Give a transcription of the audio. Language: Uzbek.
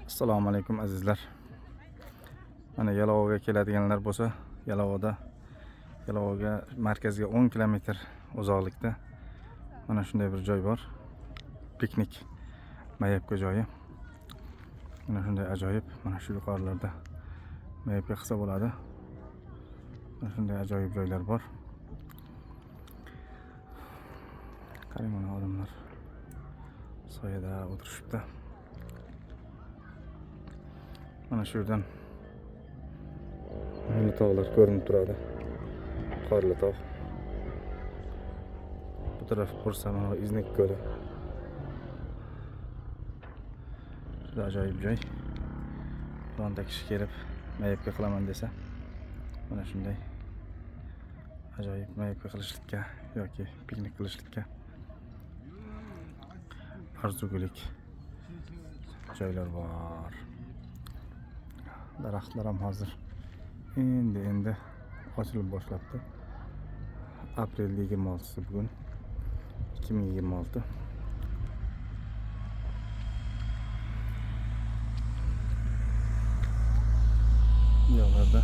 Assalomu alaykum azizlar. Mana Yalovga keladiganlar bo'lsa, Yalovga markazga 10 kilometr uzoqlikda mana shunday bir joy bor. Piknik mayapka joyi. Mana shunday ajoyib, mana shu yuqorilarda mayapka qilsa bo'ladi. Mana shunday ajoyib joylar bor. Qarang, mana odamlar soyada o'tirishibdi. Mana shu yerdan mana tog'lar ko'rinib turadi. Qorli tog'. Bu taraf Bursa, mana Iznik ko'li. Juda ajoyib joy. Bironta kishi kelib mayapka qilaman desa, mana shunday ajoyib mayapka qilishlikka yoki piknik qilishlikka arzugulik joylar bor. Daraxtlar ham hozir endi ochilib boshlabdi. Aprel 26 bugun 2026. Yo'llarda